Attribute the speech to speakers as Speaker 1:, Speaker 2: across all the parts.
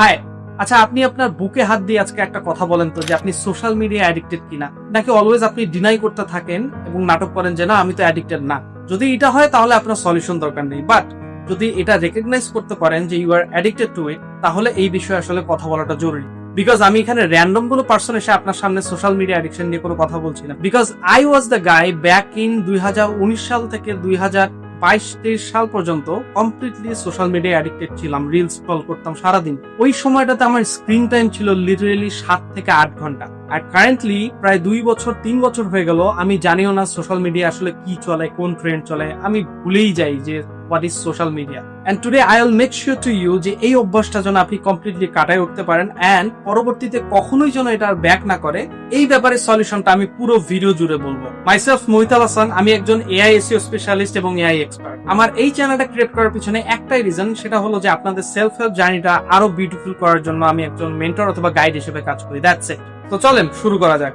Speaker 1: High, আচ্ছা আপনি আপনার বুকে হাত দিয়ে আজকে একটা কথা বলেন তো যে আপনি সোশ্যাল মিডিয়া অ্যাডিক্টেড কিনা, নাকি অলওয়েজ আপনি ডিনাই করতে থাকেন এবং নাটক করেন যে না আমি তো অ্যাডিক্টেড না। যদি এটা হয় তাহলে আপনার সলিউশন দরকার নেই, বাট যদি এটা রেকগনাইজ করতে পারেন যে ইউ আর অ্যাডিক্টেড টু ইট, তাহলে এই বিষয়ে আসলে কথা বলাটা জরুরি। বিকজ আমি এখানে র্যান্ডম কোনো পার্সন এসে আপনার সামনে সোশ্যাল মিডিয়া অ্যাডিকশন নিয়ে কোনো কথা বলছি না। Because I was the guy back in 2019 সাল থেকে 2022-23 সাল পর্যন্ত কমপ্লিটলি সোশ্যাল মিডিয়া অ্যাডিক্টেড ছিলাম। রিলস স্ক্রল করতাম সারাদিন। ওই সময়টাতে আমার স্ক্রিন টাইম ছিল লিটারেলি 7 থেকে 8 ঘন্টা। আর কারেন্টলি প্রায় 2-3 বছর হয়ে গেল আমি জানিও না সোশ্যাল মিডিয়া আসলে কি চলে, কোন ট্রেন্ড চলে, আমি ভুলেই যাই যে what is social media. And today I will make sure to you যে এই অভ্যাসটা যেন আপনি কমপ্লিটলি কাটায় উঠতে পারেন এন্ড পরবর্তীতে কখনোই যেন এটা ব্যাক না করে, এই ব্যাপারে সলিউশনটা আমি পুরো ভিডিও জুড়ে বলবো। মাইসেলফ মোহিতাল হাসান, আমি একজন এআই এসইও স্পেশালিস্ট এবং এআই এক্সপার্ট। আমার এই চ্যানেলটা ক্রিয়েট করার পিছনে একটাই রিজন, সেটা হলো যে আপনাদের সেলফ হেল্প জার্নিটা আরো বিউটিফুল করার জন্য আমি একজন মেন্টর অথবা গাইড হিসেবে কাজ করি। That's it. তো চলেন শুরু করা যাক।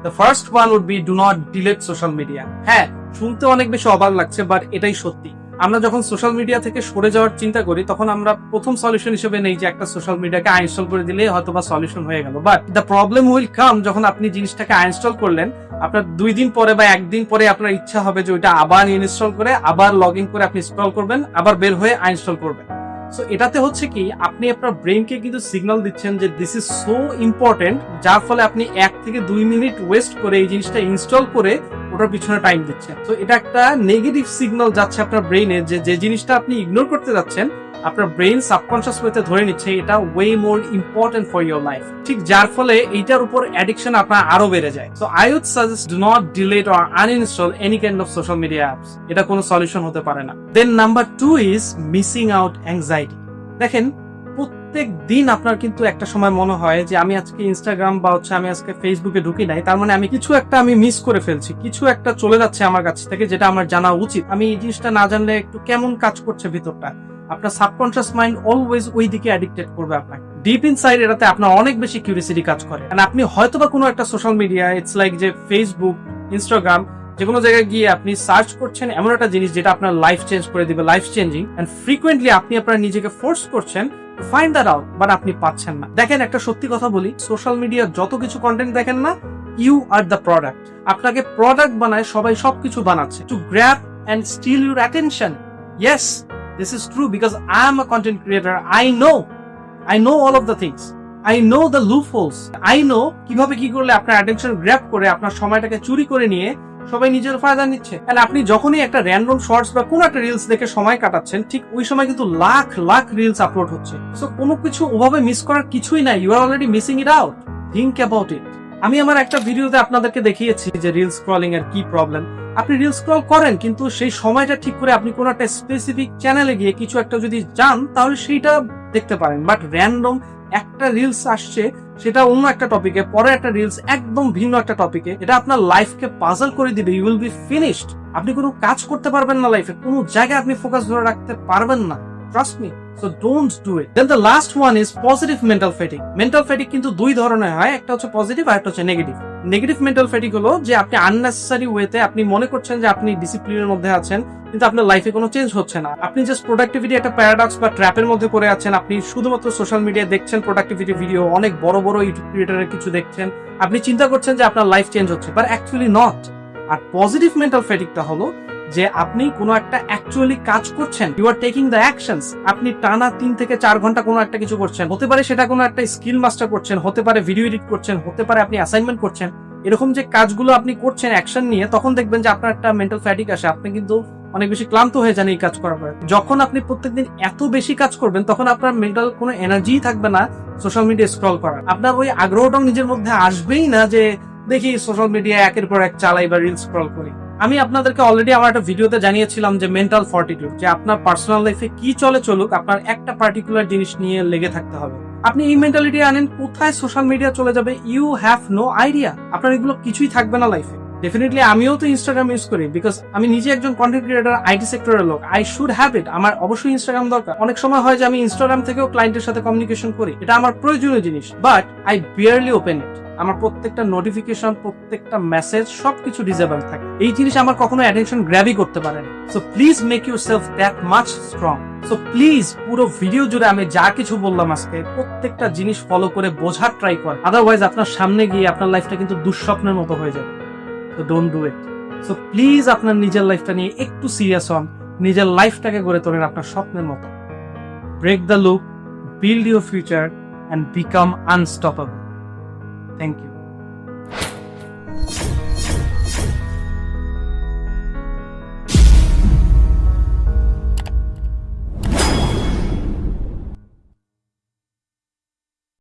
Speaker 1: The first one would be do not delete social media. হ্যাঁ, শুনতে অনেক বেশি অবাক লাগছে, বাট এটাই সত্যি। আমরা যখন সোশ্যাল মিডিয়া থেকে সরে যাওয়ার চিন্তা করি তখন আমরা প্রথম সলিউশন হিসেবে নেই যে একটা সোশ্যাল মিডিয়াকে আনইনস্টল করে দিলে হয়তো বা সলিউশন হয়ে গেল। But the problem will come যখন আপনি জিনিসটাকে আনইনস্টল করলেন, আপনার 2 দিন পরে বা 1 দিন পরে আপনার ইচ্ছা হবে যে ওইটা আবার ইনস্টল করে আবার লগ ইন করে আপনি স্ক্রল করবেন, আবার বের হয়ে আনইনস্টল করবেন। সো এটাতে হচ্ছে কি, আপনি আপনার ব্রেনকে কিন্তু সিগন্যাল দিচ্ছেন যে দিস ইজ সো ইম্পর্টেন্ট, যার ফলে আপনি 1 থেকে 2 মিনিট ওয়েস্ট করে এই জিনিসটা ইনস্টল করে ওটার পিছনে টাইম দিচ্ছেন। তো এটা একটা নেগেটিভ সিগন্যাল যাচ্ছে আপনার ব্রেইনে যে জিনিসটা আপনি ইগনোর করতে যাচ্ছেন, আপনার ব্রেইন সাবকনশিয়াস ওয়েতে ধরে নিচ্ছে এটা way more important for your life. ঠিক যার ফলে এইটার উপর অ্যাডিকশন আপনার আরো বেড়ে যায়। So I would suggest do not delete or uninstall any kind of social media apps. এটা কোনো সলিউশন হতে পারে না। Then number 2 is missing out anxiety. দেখেন, প্রত্যেক দিন আপনার কিন্তু একটা সময় মনে হয় যে আমি আজকে ইনস্টাগ্রাম বা আমি আজকে ফেসবুকে ঢুকি নাই, তার মানে আমি কিছু একটা মিস করে ফেলছি, কিছু একটা চলে যাচ্ছে আমার কাছ থেকে যেটা আমার জানা উচিত। আমি এই জিনিসটা না জানলে একটু কেমন কাজ করছে ভিতরটা। আপনার সাবকনশিয়াস মাইন্ড অলওয়েজ ওই দিকে অ্যাডিক্টেড করবে আপনাকে। ডিপ ইনসাইড এটাতে আপনার অনেক বেশি কিউরিওসিটি কাজ করে। আপনি হয়তোবা কোনো একটা সোশ্যাল মিডিয়া, ইটস লাইক যে ফেসবুক, ইনস্টাগ্রাম, যে কোনো জায়গায় গিয়ে আপনি সার্চ করছেন এমন একটা জিনিস যেটা আপনার লাইফ চেঞ্জ করে দিবে, লাইফ চেঞ্জিং, এন্ড ফ্রিকোয়েন্টলি আপনি আপনার নিজেকে ফোর্স করছেন ফাইন্ড দ্যাট আউট, বাট আপনি পাচ্ছেন না। দেখেন, একটা সত্যি কথা বলি, সোশ্যাল মিডিয়া যত কিছু কন্টেন্ট দেখেন না, ইউ আর দ্য প্রোডাক্ট। আপনাকে প্রোডাক্ট বানায় সবাই, সবকিছু বানাচ্ছে to grab and steal your attention. Yes, this is true because I am a content creator. I know all of the things. I know the loopholes. I know কিভাবে কি করলে আপনার attention grab করে আপনার সময়টাকে চুরি করে নিয়ে সবাই নিজের ফায়দা নিচ্ছে। আর আপনি যখনই একটা র্যান্ডম শর্টস বা কোন একটা রিলস দেখে সময় কাটাচ্ছেন, ঠিক ওই সময় কিন্তু লাখ লাখ রিলস আপলোড হচ্ছে। সো কোনো কিছু ওভাবে মিস করার কিছুই নাই। You are already missing it out. Think about it. আমি আমার একটা ভিডিওতে আপনাদেরকে দেখিয়েছি যে রিলস স্ক্রলিং এর কি প্রবলেম। আপনি রিলস স্ক্রল করেন, কিন্তু সেই সময়টা ঠিক করে আপনি কোন একটা স্পেসিফিক চ্যানেলে গিয়ে কিছু একটা যদি যান তাহলে সেইটা দেখতে পারেন। বাট র্যান্ডম একটা রিলস আসছে, সেটা অন্য একটা টপিকে, পরে একটা রিলস একদম ভিন্ন একটা টপিকে, এটা আপনার লাইফকে পাজল করে দিবে। You will be finished. আপনি কোনো কাজ করতে পারবেন না লাইফে, কোনো জায়গায় আপনি ফোকাস ধরে রাখতে পারবেন না। Trust me. So don't do it. Then the last one is positive mental fatigue. Mental fatigue কিন্তু 2 ধরনের হয়, একটা হচ্ছে পজিটিভ আর একটা হচ্ছে নেগেটিভ। নেগেটিভ মেন্টাল ফ্যাটিগ হলো যে আপনি আননেসেসারি ওয়েতে আপনি মনে করছেন যে আপনি ডিসিপ্লিনের মধ্যে আছেন, কিন্তু আপনার লাইফে কোনো চেঞ্জ হচ্ছে না। আপনি জাস্ট প্রোডাক্টিভিটি একটা প্যারাডক্স বা ট্র্যাপের মধ্যে পড়ে আছেন। আপনি শুধুমাত্র সোশ্যাল মিডিয়া দেখছেন, প্রোডাক্টিভিটি ভিডিও, অনেক বড় বড় ইউটিউব ক্রিয়েটরের কিছু দেখছেন, আপনি চিন্তা করছেন যে আপনার লাইফ চেঞ্জ হচ্ছে, বাট অ্যাকচুয়ালি নট। আর পজিটিভ মেন্টাল ফ্যাটিগটা হলো যে আপনি কোনো একটা অ্যাকচুয়ালি কাজ করছেন, you are taking the actions. আপনি টানা 3 থেকে 4 ঘন্টা কোনো একটা কিছু করছেন, হতে পারে সেটা কোনো একটা স্কিল মাস্টার করছেন, হতে পারে ভিডিও এডিট করছেন, হতে পারে আপনি অ্যাসাইনমেন্ট করছেন। এরকম যে কাজগুলো আপনি করছেন অ্যাকশন নিয়ে, তখন দেখবেন যে আপনার একটা মেন্টাল ফ্যাটিগ আসে, আপনি কিন্তু অনেক বেশি ক্লান্ত হয়ে যান এই কাজ করার পরে। যখন আপনি প্রত্যেকদিন এত বেশি কাজ করবেন, তখন আপনার মেন্টাল কোনো এনার্জিই থাকবে না সোশ্যাল মিডিয়া স্ক্রল করার। আপনার ওই আগ্রহটাও নিজের মধ্যে আসবেই না যে দেখি সোশ্যাল মিডিয়া একের পর এক চালাই বা রিল স্ক্রল করি। আমি আপনাদেরকে অলরেডি আমার একটা ভিডিওতে জানিয়েছিলাম যে মেন্টাল ফর্টিটিউড, যে আপনার পার্সোনাল লাইফে কি চলে চলুক, আপনার একটা পার্টিকুলার জিনিস নিয়ে লেগে থাকতে হবে। আপনি এই মেন্টালিটি আনেন, কোথায় সোশ্যাল মিডিয়া চলে যাবে ইউ হ্যাভ নো আইডিয়া। আপনার এগুলো কিছুই থাকবে না লাইফে। ডেফিনেটলি আমিও তো ইনস্টাগ্রাম ইউজ করি, বিকজ আমি নিজে একজন কন্টেন্ট ক্রিয়েটর, আইটি সেক্টরের লোক। I should have it. আমার অবশ্যই ইনস্টাগ্রাম দরকার। অনেক সময় হয় যে আমি ইনস্টাগ্রাম থেকেও ক্লায়েন্টের সাথে কমিউনিকেশন করি, এটা আমার প্রয়োজনীয় জিনিস, but I barely open it. আমার প্রত্যেকটা নোটিফিকেশন, প্রত্যেকটা মেসেজ সবকিছু ডিসেবল থাকে। এই জিনিস আমার কখনো অ্যাটেনশন গ্র্যাবই করতে পারে না। So please make yourself that much strong. So please পুরো ভিডিও জুড়ে আমি যা কিছু বললাম আজকে, প্রত্যেকটা জিনিস ফলো করে বোঝার ট্রাই কর, আদারওয়াইজ আপনার সামনে গিয়ে আপনার লাইফটা কিন্তু দুঃস্বপ্নের মতো হয়ে যাবে। So don't do it. So please আপনার নিজের লাইফটা নিয়ে একটু সিরিয়াস হন, নিজের লাইফটাকে গড়ে তোলেন আপনার স্বপ্নের মতো। Break the loop, build your future, and become unstoppable. Thank you.